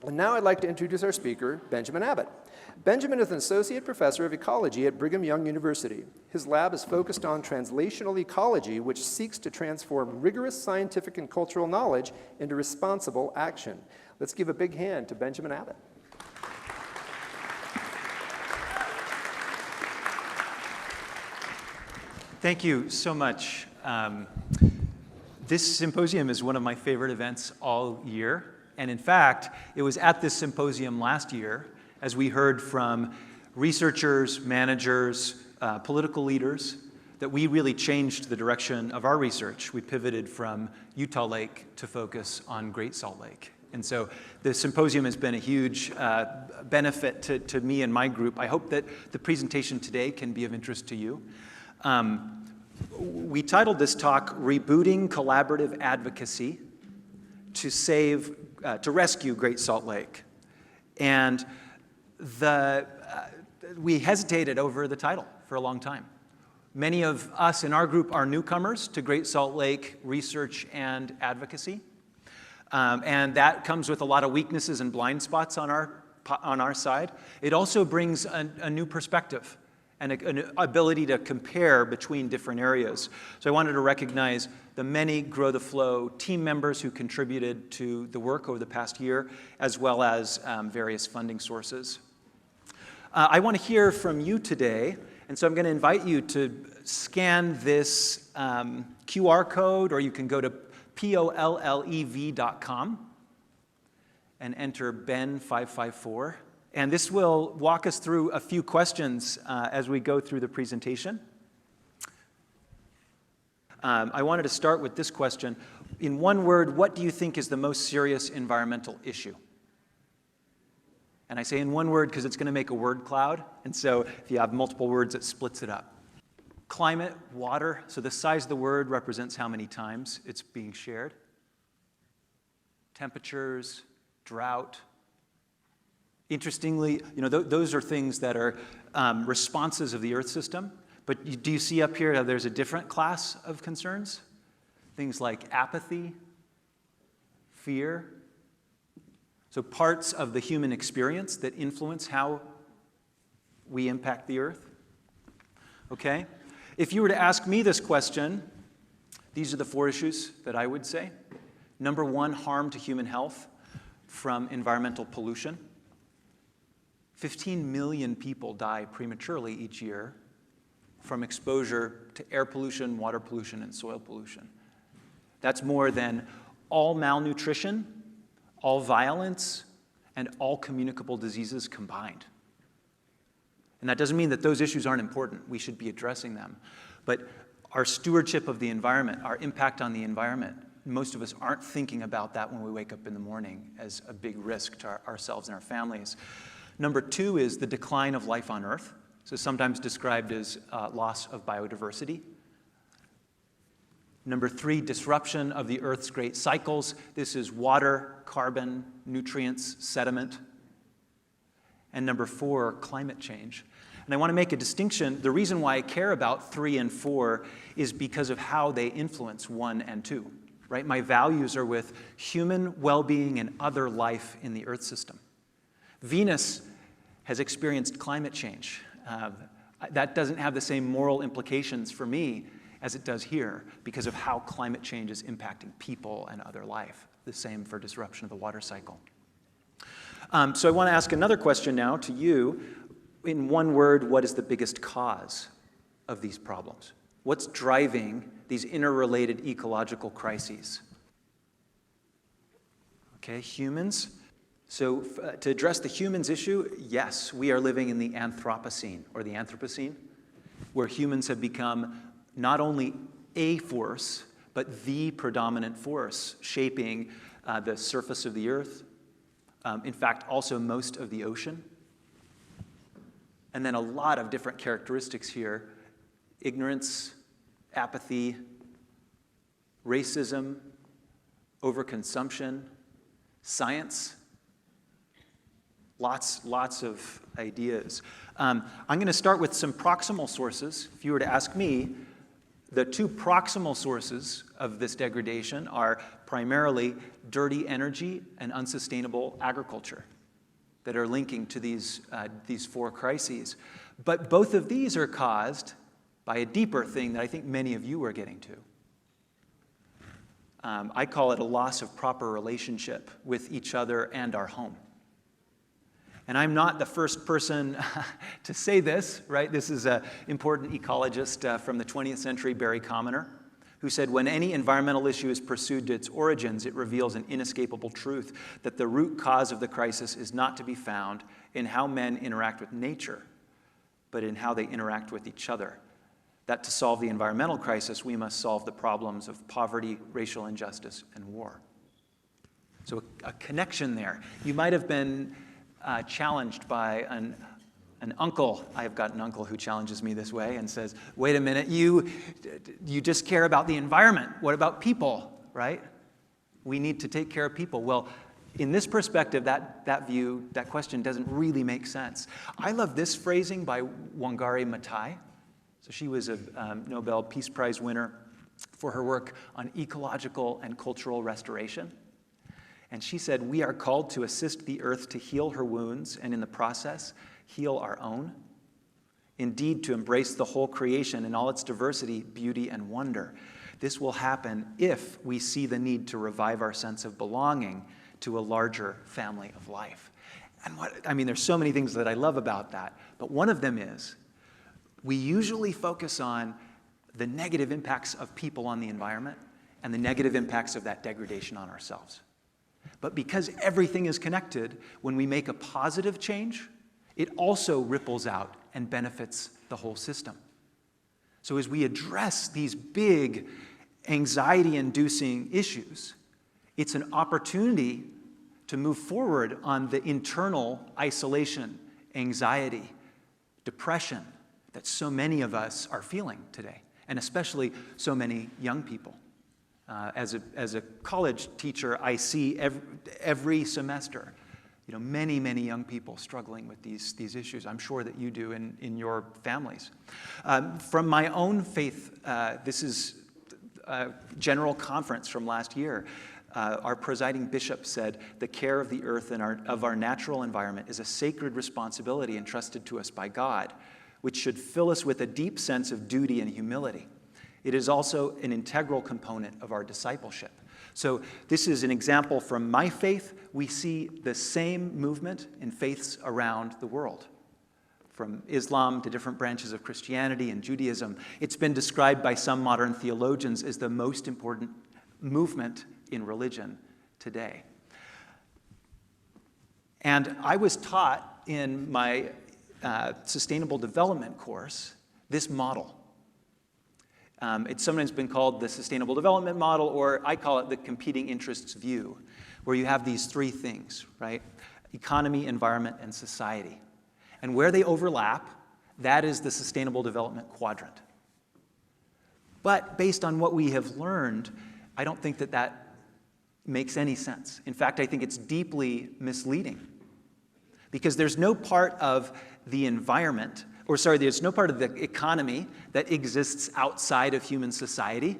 And now I'd like to introduce our speaker, Benjamin Abbott. Benjamin is an associate professor of ecology at Brigham Young University. His lab is focused on translational ecology, which seeks to transform rigorous scientific and cultural knowledge into responsible action. Let's give a big hand to Benjamin Abbott. Thank you so much. This symposium is one of my favorite events all year. And in fact, it was at this symposium last year, as we heard from researchers, managers, political leaders, that we really changed the direction of our research. We pivoted from Utah Lake to focus on Great Salt Lake. And so the symposium has been a huge benefit to me and my group. I hope that the presentation today can be of interest to you. We titled this talk, Rebooting Collaborative Advocacy to Rescue Great Salt Lake. And we hesitated over the title for a long time. Many of us in our group are newcomers to Great Salt Lake research and advocacy. And that comes with a lot of weaknesses and blind spots on our side. It also brings a new perspective and an ability to compare between different areas. So I wanted to recognize the many Grow the Flow team members who contributed to the work over the past year, as well as various funding sources. I want to hear from you today, and so I'm going to invite you to scan this QR code, or you can go to pollev.com and enter Ben554. And this will walk us through a few questions as we go through the presentation. I wanted to start with this question. In one word, what do you think is the most serious environmental issue? And I say in one word because it's going to make a word cloud. And so if you have multiple words, it splits it up. Climate, water. So the size of the word represents how many times it's being shared. Temperatures, drought. Interestingly, those are things that are responses of the Earth system. But do you see up here how there's a different class of concerns? Things like apathy, fear. So parts of the human experience that influence how we impact the Earth. Okay? If you were to ask me this question, these are the 4 issues that I would say. Number 1, harm to human health from environmental pollution. 15 million people die prematurely each year from exposure to air pollution, water pollution, and soil pollution. That's more than all malnutrition, all violence, and all communicable diseases combined. And that doesn't mean that those issues aren't important. We should be addressing them. But our stewardship of the environment, our impact on the environment, most of us aren't thinking about that when we wake up in the morning as a big risk to ourselves and our families. Number 2 is the decline of life on Earth, so sometimes described as loss of biodiversity. Number 3, disruption of the Earth's great cycles. This is water, carbon, nutrients, sediment. And number 4, climate change. And I want to make a distinction. The reason why I care about 3 and 4 is because of how they influence 1 and 2. Right? My values are with human well-being and other life in the Earth system. Venus has experienced climate change. That doesn't have the same moral implications for me as it does here because of how climate change is impacting people and other life. The same for disruption of the water cycle. So I want to ask another question now to you. In one word, what is the biggest cause of these problems? What's driving these interrelated ecological crises? Okay, humans. So to address the humans issue, yes, we are living in the Anthropocene, or the Anthropocene, where humans have become not only a force, but the predominant force shaping the surface of the Earth, in fact, also most of the ocean. And then a lot of different characteristics here: ignorance, apathy, racism, overconsumption, science. Lots of ideas. I'm going to start with some proximal sources. If you were to ask me, The two proximal sources of this degradation are primarily dirty energy and unsustainable agriculture that are linking to these four crises. But both of these are caused by a deeper thing that I think many of you are getting to. I call it a loss of proper relationship with each other and our home. And I'm not the first person to say this, right? This is an important ecologist from the 20th century, Barry Commoner, who said, when any environmental issue is pursued to its origins, it reveals an inescapable truth, that the root cause of the crisis is not to be found in how men interact with nature, but in how they interact with each other. That to solve the environmental crisis, we must solve the problems of poverty, racial injustice, and war. So a connection there. You might have been challenged by an uncle. I have got an uncle who challenges me this way and says, wait a minute, you just care about the environment. What about people, right? We need to take care of people. Well, in this perspective, that view, that question doesn't really make sense. I love this phrasing by Wangari Maathai. So she was a Nobel Peace Prize winner for her work on ecological and cultural restoration. And she said, we are called to assist the earth to heal her wounds and in the process, heal our own. Indeed, to embrace the whole creation in all its diversity, beauty, and wonder. This will happen if we see the need to revive our sense of belonging to a larger family of life. And there's so many things that I love about that, but one of them is, we usually focus on the negative impacts of people on the environment and the negative impacts of that degradation on ourselves. But because everything is connected, when we make a positive change, it also ripples out and benefits the whole system. So as we address these big anxiety-inducing issues, it's an opportunity to move forward on the internal isolation, anxiety, depression that so many of us are feeling today, and especially so many young people. As a college teacher, I see every semester, many, many young people struggling with these issues. I'm sure that you do in your families. From my own faith, this is a general conference from last year. Our presiding bishop said, the care of the earth and of our natural environment is a sacred responsibility entrusted to us by God, which should fill us with a deep sense of duty and humility. It is also an integral component of our discipleship. So this is an example from my faith. We see the same movement in faiths around the world, from Islam to different branches of Christianity and Judaism. It's been described by some modern theologians as the most important movement in religion today. And I was taught in my sustainable development course this model. It's sometimes been called the sustainable development model, or I call it the competing interests view, where you have these three things, right? Economy, environment, and society. And where they overlap, that is the sustainable development quadrant. But based on what we have learned, I don't think that makes any sense. In fact, I think it's deeply misleading, because there's no part of the environment, there's no part of the economy that exists outside of human society,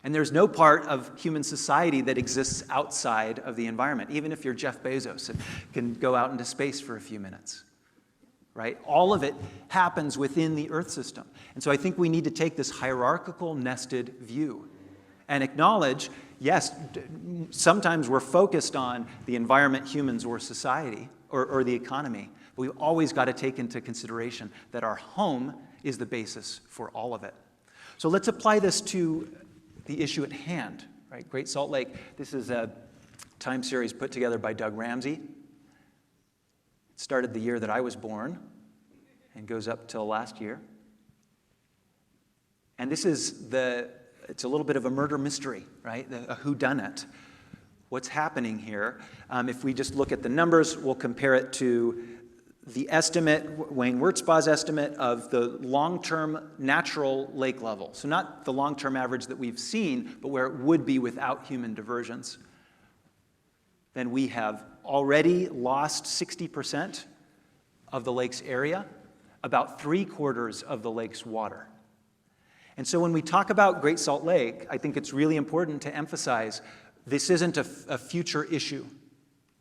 and there's no part of human society that exists outside of the environment, even if you're Jeff Bezos and can go out into space for a few minutes, right? All of it happens within the Earth system. And so I think we need to take this hierarchical, nested view and acknowledge, yes, sometimes we're focused on the environment, humans, or society, or the economy. But we've always got to take into consideration that our home is the basis for all of it. So let's apply this to the issue at hand, right? Great Salt Lake. This is a time series put together by Doug Ramsey. It started the year that I was born and goes up till last year. And this is it's a little bit of a murder mystery, right? A whodunit. What's happening here? If we just look at the numbers, we'll compare it to the estimate, Wayne Wurtzbaugh's estimate of the long-term natural lake level. So not the long-term average that we've seen, but where it would be without human diversions. Then we have already lost 60% of the lake's area, about 3/4 of the lake's water. And so when we talk about Great Salt Lake, I think it's really important to emphasize this isn't a future issue,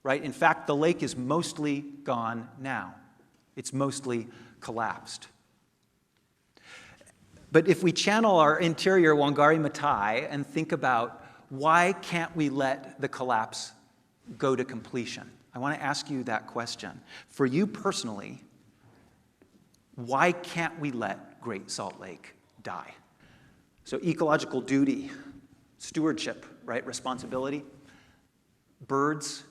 right? In fact, the lake is mostly gone now. It's mostly collapsed. But if we channel our interior Wangari Maathai and think about why can't we let the collapse go to completion? I want to ask you that question. For you personally, why can't we let Great Salt Lake die? So ecological duty, stewardship, right? Responsibility. Birds,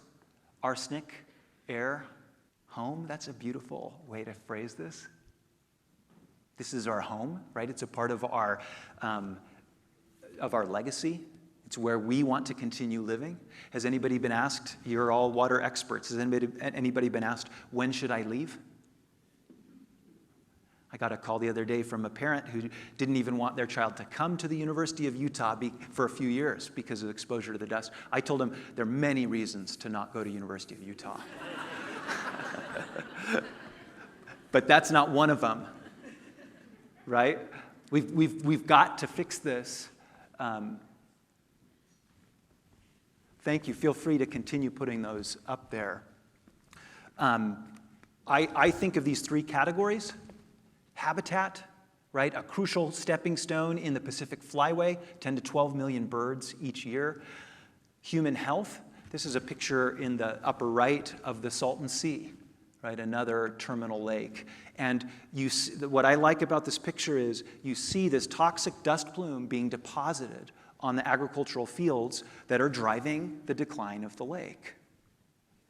arsenic, air, home. That's a beautiful way to phrase this. This is our home, right? It's a part of our legacy. It's where we want to continue living. Has anybody been asked, you're all water experts, has anybody been asked, when should I leave? I got a call the other day from a parent who didn't even want their child to come to the University of Utah for a few years because of exposure to the dust. I told him there are many reasons to not go to University of Utah. But that's not one of them, right? We've got to fix this. Thank you. Feel free to continue putting those up there. I think of these three categories. Habitat, right? A crucial stepping stone in the Pacific Flyway, 10 to 12 million birds each year. Human health. This is a picture in the upper right of the Salton Sea, right? Another terminal lake. And what I like about this picture is you see this toxic dust plume being deposited on the agricultural fields that are driving the decline of the lake,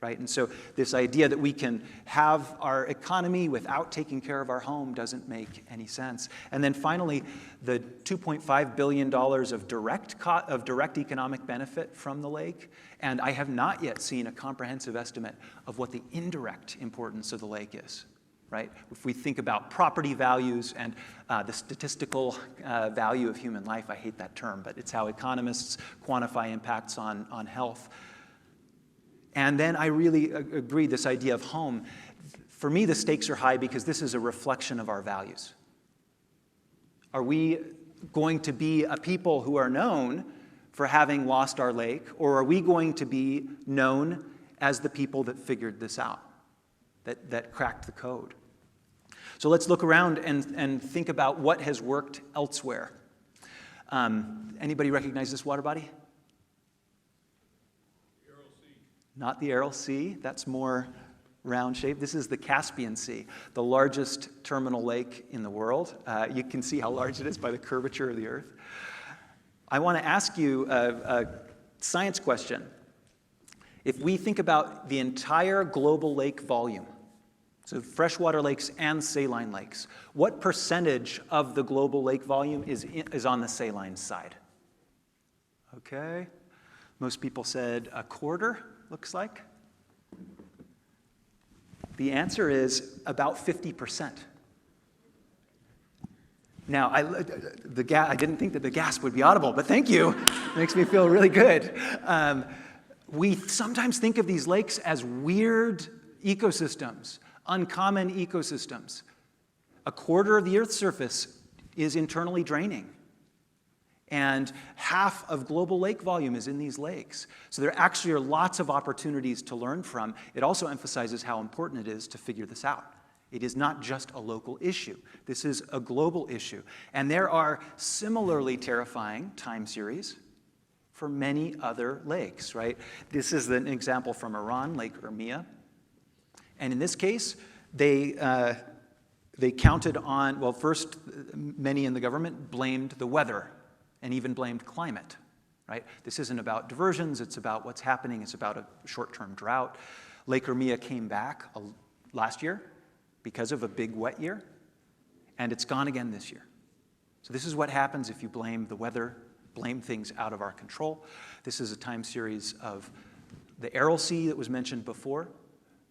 right? And so this idea that we can have our economy without taking care of our home doesn't make any sense. And then finally, the $2.5 billion of direct economic benefit from the lake, and I have not yet seen a comprehensive estimate of what the indirect importance of the lake is. Right? If we think about property values and the statistical value of human life, I hate that term, but it's how economists quantify impacts on health. And then I really agree, this idea of home. For me, the stakes are high because this is a reflection of our values. Are we going to be a people who are known for having lost our lake, or are we going to be known as the people that figured this out? That cracked the code. So let's look around and think about what has worked elsewhere. Anybody recognize this water body? The Aral Sea. Not the Aral Sea. That's more round shape. This is the Caspian Sea, the largest terminal lake in the world. You can see how large it is by the curvature of the Earth. I want to ask you a science question. If we think about the entire global lake volume, so freshwater lakes and saline lakes, what percentage of the global lake volume is on the saline side? Okay. Most people said a quarter, looks like. The answer is about 50%. Now, I didn't think that the gasp would be audible, but thank you. Makes me feel really good. We sometimes think of these lakes as weird ecosystems, uncommon ecosystems. A quarter of the Earth's surface is internally draining. And half of global lake volume is in these lakes. So there actually are lots of opportunities to learn from. It also emphasizes how important it is to figure this out. It is not just a local issue. This is a global issue. And there are similarly terrifying time series for many other lakes, right? This is an example from Iran, Lake Urmia. And in this case, they counted on, well, first, many in the government blamed the weather and even blamed climate, right? This isn't about diversions, it's about what's happening, it's about a short-term drought. Lake Urmia came back last year because of a big wet year, and it's gone again this year. So this is what happens if you blame the weather, blame things out of our control. This is a time series of the Aral Sea that was mentioned before.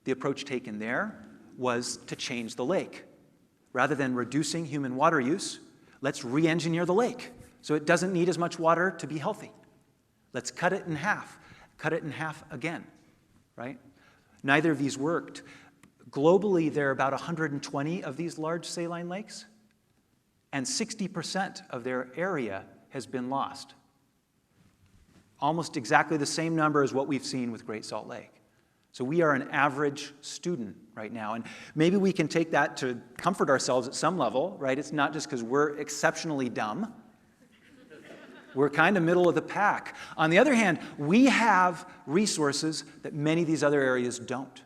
The approach taken there was to change the lake. Rather than reducing human water use, let's re-engineer the lake so it doesn't need as much water to be healthy. Let's cut it in half again, right? Neither of these worked. Globally, there are about 120 of these large saline lakes. and 60% of their area has been lost. Almost exactly the same number as what we've seen with Great Salt Lake. So we are an average student right now, and maybe we can take that to comfort ourselves at some level, right? It's not just because we're exceptionally dumb. We're kind of middle of the pack. On the other hand, we have resources that many of these other areas don't.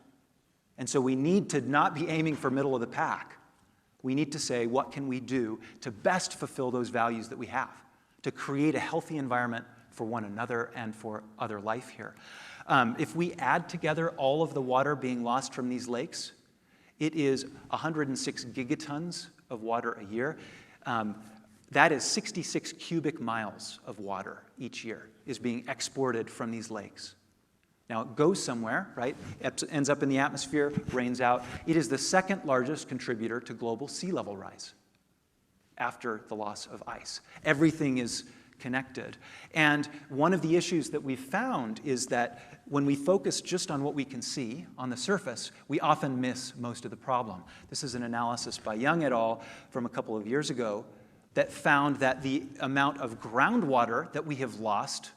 And so we need to not be aiming for middle of the pack. We need to say, what can we do to best fulfill those values that we have, to create a healthy environment for one another and for other life here. If we add together all of the water being lost from these lakes, it is 106 gigatons of water a year. That is 66 cubic miles of water each year is being exported from these lakes. Now, it goes somewhere, right? It ends up in the atmosphere, rains out. It is the second largest contributor to global sea level rise after the loss of ice. Everything is connected. And one of the issues that we've found is that when we focus just on what we can see on the surface, we often miss most of the problem. This is an analysis by Young et al. From a couple of years ago that found that the amount of groundwater that we have lost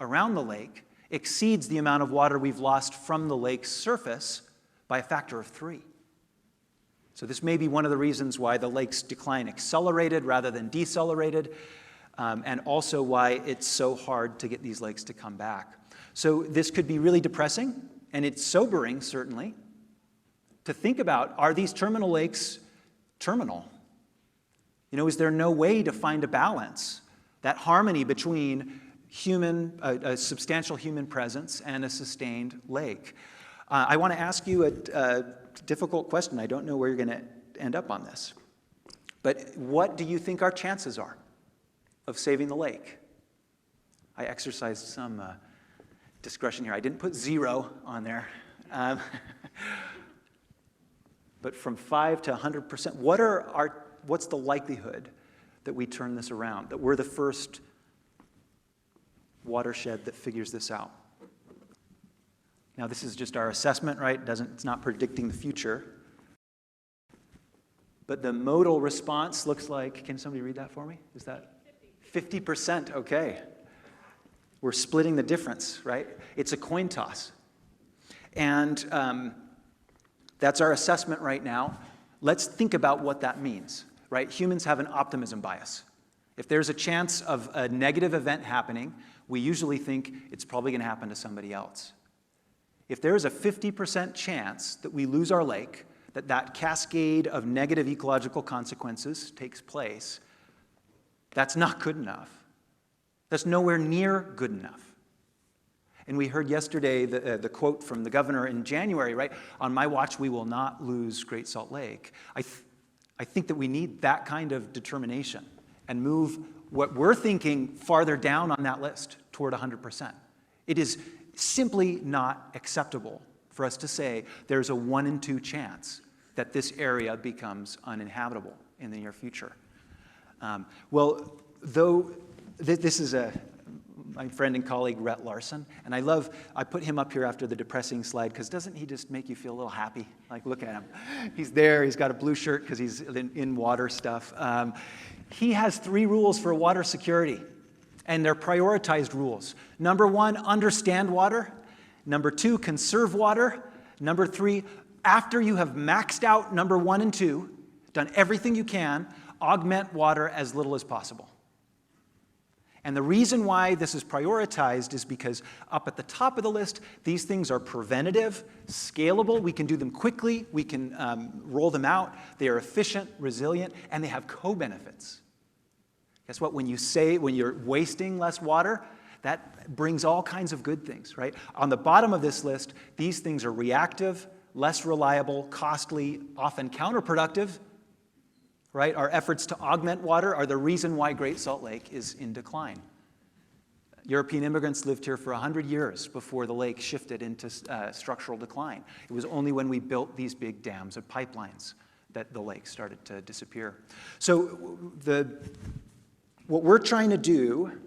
around the lake exceeds the amount of water we've lost from the lake's surface by a factor of 3. So this may be one of the reasons why the lake's decline accelerated rather than decelerated, and also why it's so hard to get these lakes to come back. So this could be really depressing, and it's sobering, certainly, to think about, are these terminal lakes terminal? You know, is there no way to find a balance, that harmony between a substantial human presence and a sustained lake? I want to ask you a difficult question. I don't know where you're going to end up on this. But what do you think our chances are of saving the lake? I exercised some discretion here. I didn't put 0 on there. But from 5 to 100%, what's the likelihood that we turn this around, that we're the first watershed that figures this out? Now, this is just our assessment, right? It's not predicting the future. But the modal response looks like, can somebody read that for me? Is that 50%? Okay. We're splitting the difference, right? It's a coin toss. And that's our assessment right now. Let's think about what that means, right? Humans have an optimism bias. If there's a chance of a negative event happening, we usually think it's probably going to happen to somebody else. If there's a 50% chance that we lose our lake, that cascade of negative ecological consequences takes place, that's not good enough. That's nowhere near good enough. And we heard yesterday the quote from the governor in January, right? On my watch, we will not lose Great Salt Lake. I think that we need that kind of determination and move what we're thinking farther down on that list toward 100%. It is simply not acceptable for us to say there's a 1 in 2 chance that this area becomes uninhabitable in the near future. This is my friend and colleague Rhett Larson, and I put him up here after the depressing slide because doesn't he just make you feel a little happy? Like, look at him. He's there, he's got a blue shirt because he's in water stuff. He has 3 rules for water security, and they're prioritized rules. Number 1, understand water. Number 2, conserve water. Number 3, after you have maxed out number 1 and 2, done everything you can, augment water as little as possible. And the reason why this is prioritized is because up at the top of the list, these things are preventative, scalable. We can do them quickly. We can roll them out. They are efficient, resilient, and they have co-benefits. Guess what? When you're wasting less water, that brings all kinds of good things, right? On the bottom of this list, these things are reactive, less reliable, costly, often counterproductive. Right? Our efforts to augment water are the reason why Great Salt Lake is in decline. European immigrants lived here for 100 years before the lake shifted into structural decline. It was only when we built these big dams and pipelines that the lake started to disappear. So what we're trying to do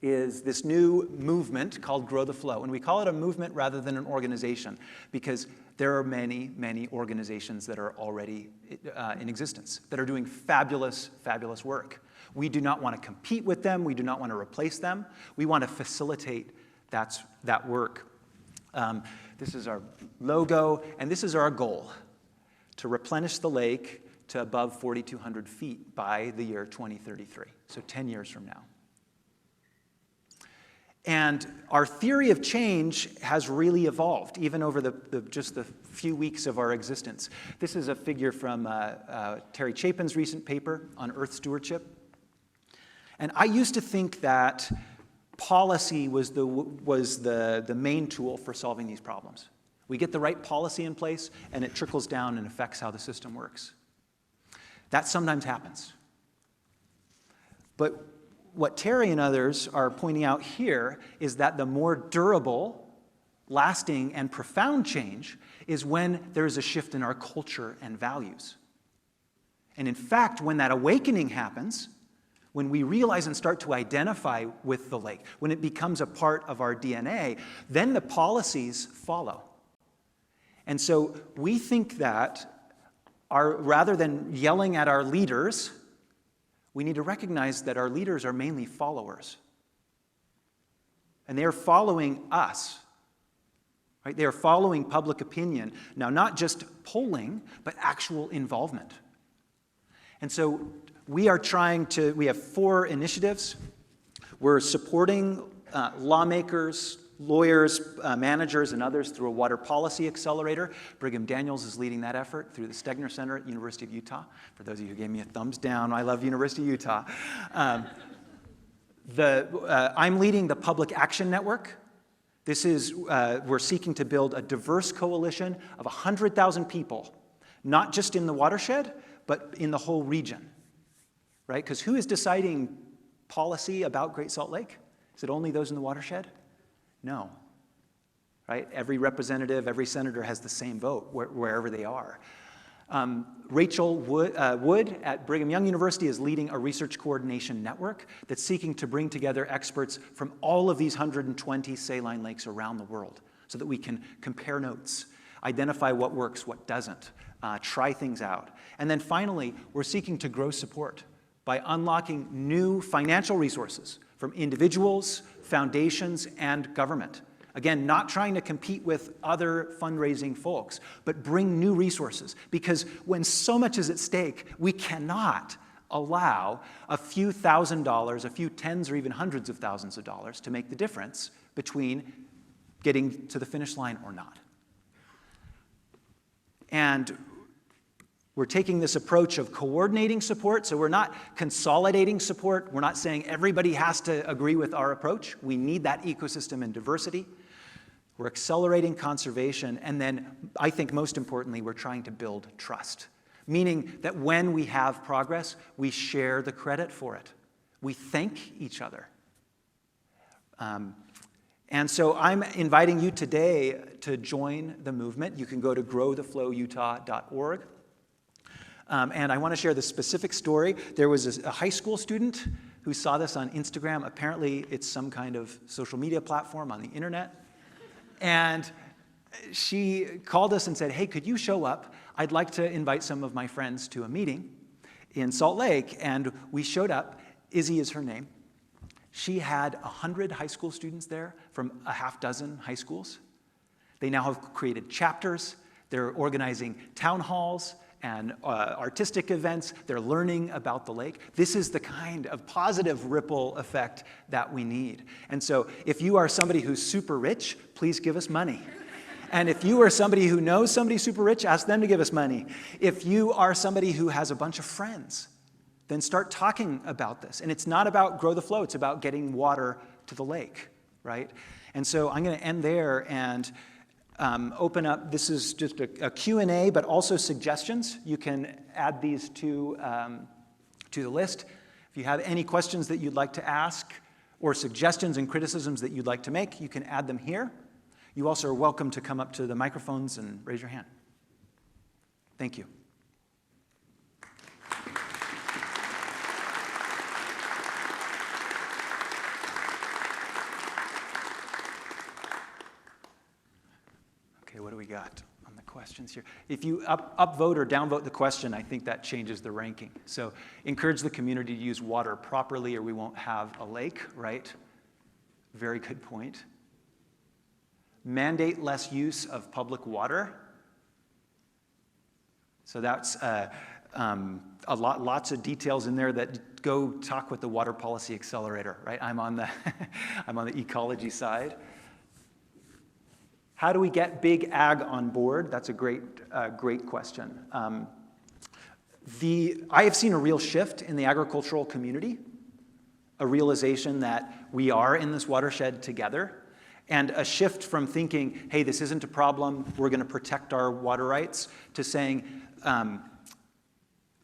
is this new movement called Grow the Flow. And we call it a movement rather than an organization because there are many, many organizations that are already in existence that are doing fabulous, fabulous work. We do not want to compete with them. We do not want to replace them. We want to facilitate that work. This is our logo, and this is our goal, to replenish the lake to above 4,200 feet by the year 2033, so 10 years from now. And our theory of change has really evolved, even over just the few weeks of our existence. This is a figure from Terry Chapin's recent paper on Earth stewardship. And I used to think that policy was the main tool for solving these problems. We get the right policy in place, and it trickles down and affects how the system works. That sometimes happens. But what Terry and others are pointing out here is that the more durable, lasting, and profound change is when there is a shift in our culture and values. And in fact, when that awakening happens, when we realize and start to identify with the lake, when it becomes a part of our DNA, then the policies follow. And so we think that rather than yelling at our leaders, we need to recognize that our leaders are mainly followers. And they are following us. Right? They are following public opinion. Now, not just polling, but actual involvement. And so we have 4 initiatives. We're supporting lawmakers, lawyers, managers, and others through a water policy accelerator. Brigham Daniels is leading that effort through the Stegner Center at University of Utah. For those of you who gave me a thumbs down, I love University of Utah. I'm leading the Public Action Network. We're seeking to build a diverse coalition of 100,000 people, not just in the watershed, but in the whole region. Right? Because who is deciding policy about Great Salt Lake? Is it only those in the watershed? No. Right? Every representative, every senator has the same vote wherever they are. Rachel Wood at Brigham Young University is leading a research coordination network that's seeking to bring together experts from all of these 120 saline lakes around the world so that we can compare notes, identify what works, what doesn't, try things out. And then finally, we're seeking to grow support by unlocking new financial resources from individuals, foundations, and government. Again, not trying to compete with other fundraising folks, but bring new resources. Because when so much is at stake, we cannot allow a few $1,000s, a few tens or even hundreds of thousands of dollars to make the difference between getting to the finish line or not. And we're taking this approach of coordinating support, so we're not consolidating support. We're not saying everybody has to agree with our approach. We need that ecosystem and diversity. We're accelerating conservation, and then, I think most importantly, we're trying to build trust, meaning that when we have progress, we share the credit for it. We thank each other. And so I'm inviting you today to join the movement. You can go to growtheflowutah.org. And I want to share this specific story. There was a high school student who saw this on Instagram. Apparently, it's some kind of social media platform on the internet. And she called us and said, hey, could you show up? I'd like to invite some of my friends to a meeting in Salt Lake. And we showed up. Izzy is her name. She had 100 high school students there from a half dozen high schools. They now have created chapters. They're organizing town halls and artistic events. They're learning about the lake. This is the kind of positive ripple effect that we need. And so if you are somebody who's super rich, please give us money. And if you are somebody who knows somebody super rich, ask them to give us money. If you are somebody who has a bunch of friends, then start talking about this. And it's not about Grow the Flow, it's about getting water to the lake, right? And so I'm going to end there and open up. This is just a Q&A, but also suggestions. You can add these to the list. If you have any questions that you'd like to ask or suggestions and criticisms that you'd like to make, you can add them here. You also are welcome to come up to the microphones and raise your hand. Thank you. got on the questions here? If you upvote or downvote the question, I think that changes the ranking. So encourage the community to use water properly or we won't have a lake, right? Very good point. Mandate less use of public water. So that's lots of details in there that go talk with the Water Policy Accelerator, right? I'm on the I'm on the ecology side. How do we get big ag on board? That's a great question. I have seen a real shift in the agricultural community, a realization that we are in this watershed together, and a shift from thinking, hey, this isn't a problem, we're going to protect our water rights, to saying,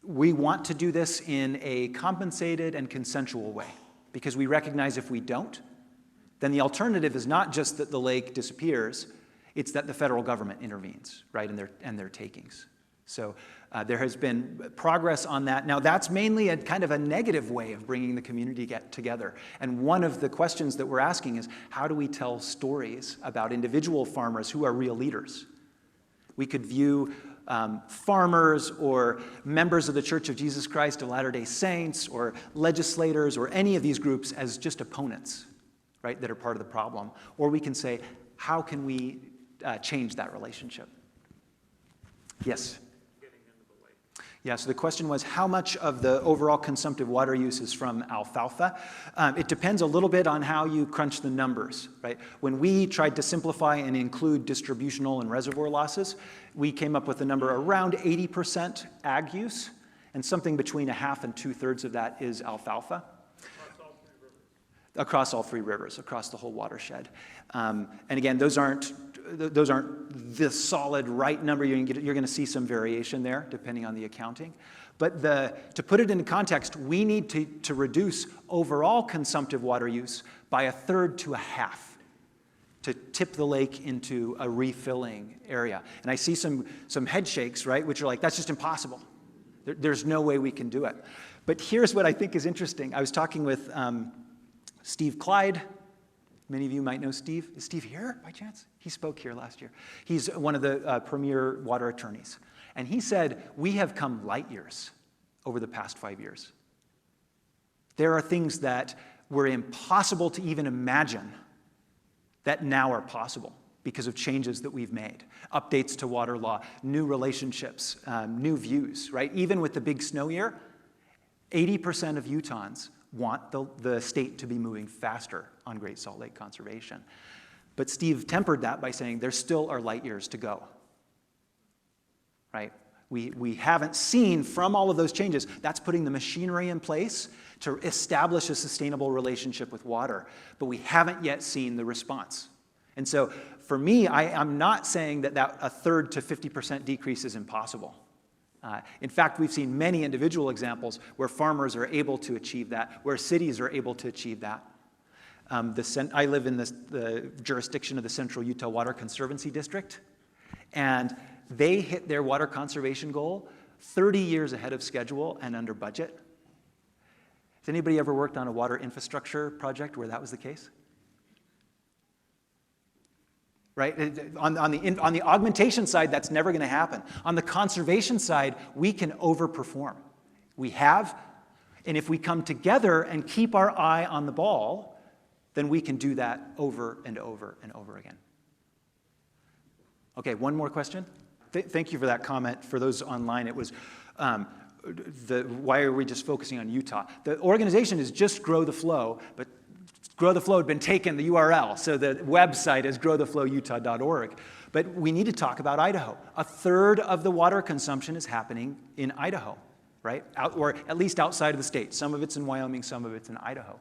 we want to do this in a compensated and consensual way, because we recognize if we don't, then the alternative is not just that the lake disappears, it's that the federal government intervenes, right, and their takings. So there has been progress on that. Now, that's mainly a kind of a negative way of bringing the community together. And one of the questions that we're asking is, how do we tell stories about individual farmers who are real leaders? We could view farmers or members of the Church of Jesus Christ of Latter-day Saints or legislators or any of these groups as just opponents, right, that are part of the problem. Or we can say, how can we change that relationship? Yes? Yeah, so the question was, how much of the overall consumptive water use is from alfalfa? It depends a little bit on how you crunch the numbers, right? When we tried to simplify and include distributional and reservoir losses, we came up with a number around 80% ag use, and something between a half and 2/3 of that is alfalfa. Across all three rivers, across the whole watershed. And again, those aren't the solid right number. You're going to see some variation there, depending on the accounting. But to put it into context, we need to reduce overall consumptive water use by 1/3 to a half to tip the lake into a refilling area. And I see some head shakes, right, which are like, that's just impossible. There's no way we can do it. But here's what I think is interesting. I was talking with Steve Clyde. Many of you might know Steve. Is Steve here by chance? He spoke here last year. He's one of the premier water attorneys. And he said, we have come light years over the past 5 years. There are things that were impossible to even imagine that now are possible because of changes that we've made. Updates to water law, new relationships, new views, right? Even with the big snow year, 80% of Utahns want the state to be moving faster on Great Salt Lake conservation. But Steve tempered that by saying there still are light years to go, right? We haven't seen from all of those changes, that's putting the machinery in place to establish a sustainable relationship with water, but we haven't yet seen the response. And so for me, I'm not saying that 1/3 to 50% decrease is impossible. In fact, we've seen many individual examples where farmers are able to achieve that, where cities are able to achieve that. I live in the jurisdiction of the Central Utah Water Conservancy District, and they hit their water conservation goal 30 years ahead of schedule and under budget. Has anybody ever worked on a water infrastructure project where that was the case? Right? On the augmentation side, that's never going to happen. On the conservation side, we can overperform. We have, and if we come together and keep our eye on the ball, then we can do that over and over and over again. Okay, one more question. Thank you for that comment. For those online, it was, why are we just focusing on Utah? The organization is just Grow the Flow, but Grow the Flow had been taken, the URL, so the website is growtheflowutah.org. But we need to talk about Idaho. 1/3 of the water consumption is happening in Idaho, right? Or at least outside of the state. Some of it's in Wyoming, some of it's in Idaho.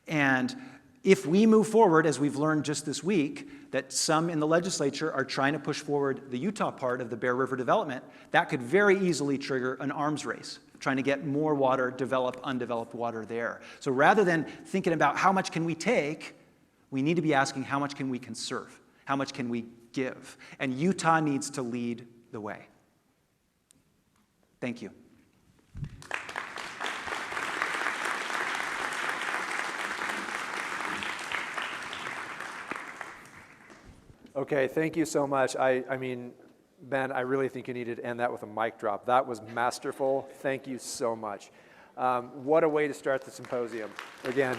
And if we move forward, as we've learned just this week, that some in the legislature are trying to push forward the Utah part of the Bear River development, that could very easily trigger an arms race, trying to get more water, develop undeveloped water there. So rather than thinking about how much can we take, we need to be asking how much can we conserve? How much can we give? And Utah needs to lead the way. Thank you. Okay, thank you so much. I mean, Ben, I really think you needed to end that with a mic drop. That was masterful. Thank you so much. What a way to start the symposium. Again,